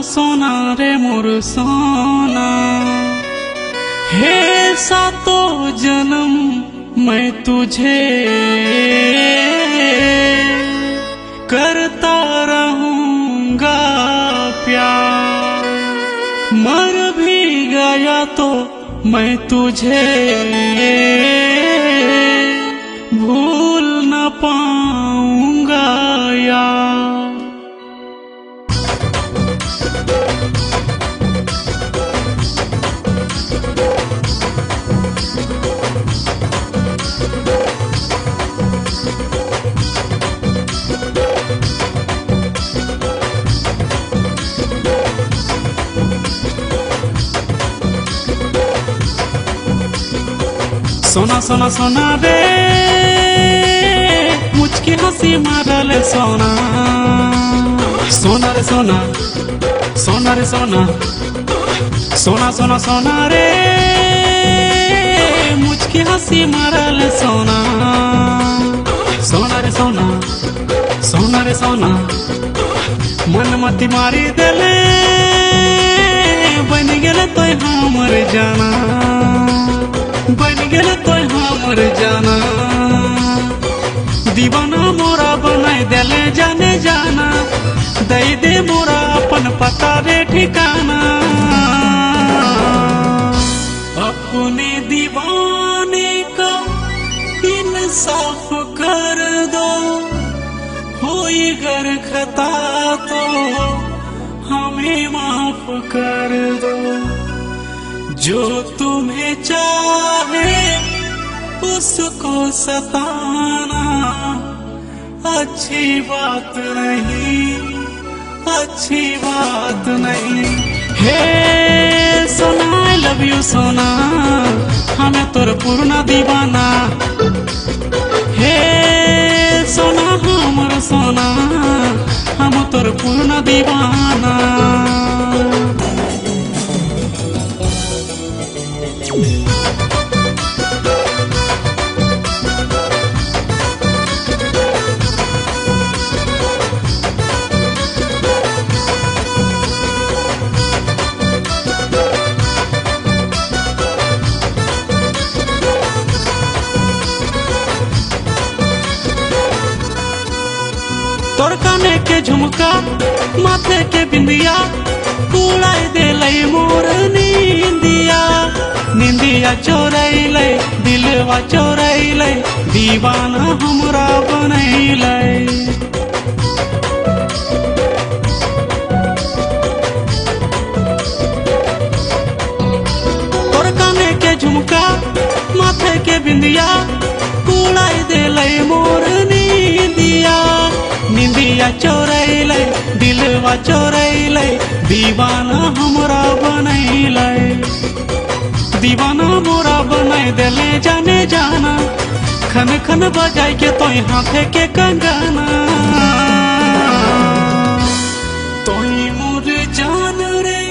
सोना रे मोर सोना। हे सातों जन्म मैं तुझे करता रहूंगा प्यार। मर भी गया तो मैं तुझे भूल न पाऊंगा यार। सोना सोना सोना रे मुझकी हंसी मारल सोना। सोना रे सोना, सोना रे सोना, सोना सोना सोना रे मुझकी हंसी मारल सोना। सोना रे सोना, सोना रे सोना, मन मती मारी देले बन गेल तो हमर जाना। बन गेल तो हमर जाना। दीवाना मोरा बनाई देले जाने जाना। दे दे मोरा अपन पता रे ठिकाना। अपने दीवाने का इंसाफ कर दो। होई गर खता तो हमें माफ कर दो। जो तुम्हें चाहे उसको सताना अच्छी बात नहीं, अच्छी बात नहीं। हे सोना आई लव यू सोना, हमें तोर पूर्ण दीवाना। हे सोना हमर सोना, हम तोर पूर्ण दीवाना। तोर काने के झुमका माथे के बिंदिया उड़ाई देले मोर नींदिया। निंदिया चोरैले दिलवा चोरैले दीवाना हमरा बनैले। तोर काने के झुमका माथे के बिंदिया उड़ाई देले मोर नींदिया। निंदिया चोरैले दिलवा चोरैले दीवाना हमरा बनैले। दीवाना मोरा बनाई देले जाने जाना। खन खन बजाई के तोय हाथे के कंगना। तोय मोर जान रे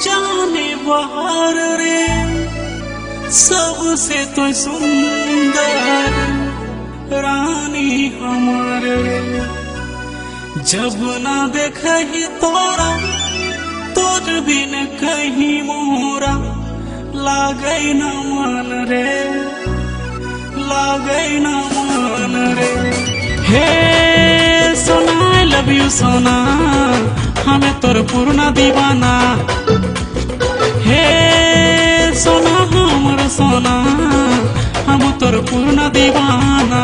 जाने बहार रे। सबसे तो सुंदर रानी हमार रे। जब ना देखही तोरा तोर बिन कहीं मोरा लागे न मन रे, लागे न मन रे। हे सोना आई लव यू सोना, हमें तोर पूर्ण दीवाना। हे सोना हमर सोना, हम तोर पूर्ण दीवाना।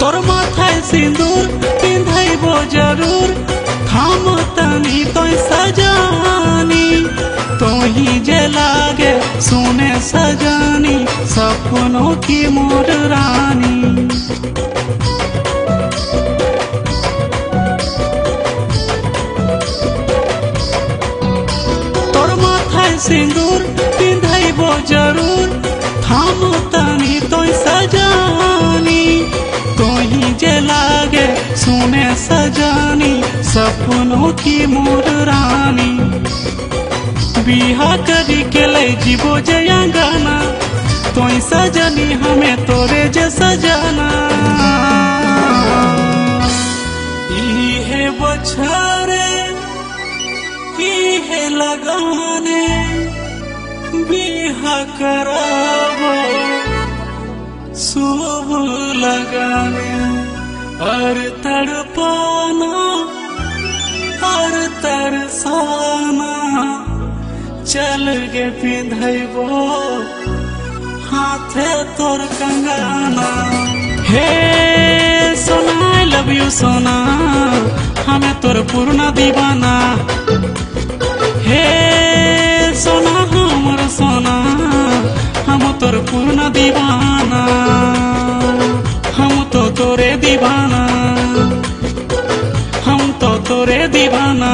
तोर माथाय सिंदूर पिंधाइबो जरूर। हम तनी तो सजानी तोही जे लागे सुने सजानी। सपनों की मोर रानी। तोर माथाय सिंदूर जानो की मोर रानी बिहा करी के ले जीवो जया गाना तो सजनी हमें तोरे जे सजाना इहे बछरे इहे लगाने बिहा करावो शुभ लगाने और तड़पाना और तरसाना चल गे पिंधैबो हाथे तोर कंगना हे सोना आई लव यू सोना हमें तोर पूर्ण दीवाना हे सोना हमर सोना हम तोर पूर्ण दीवाना हम तो तोरे दीवाना हम तो तोरे दीवाना।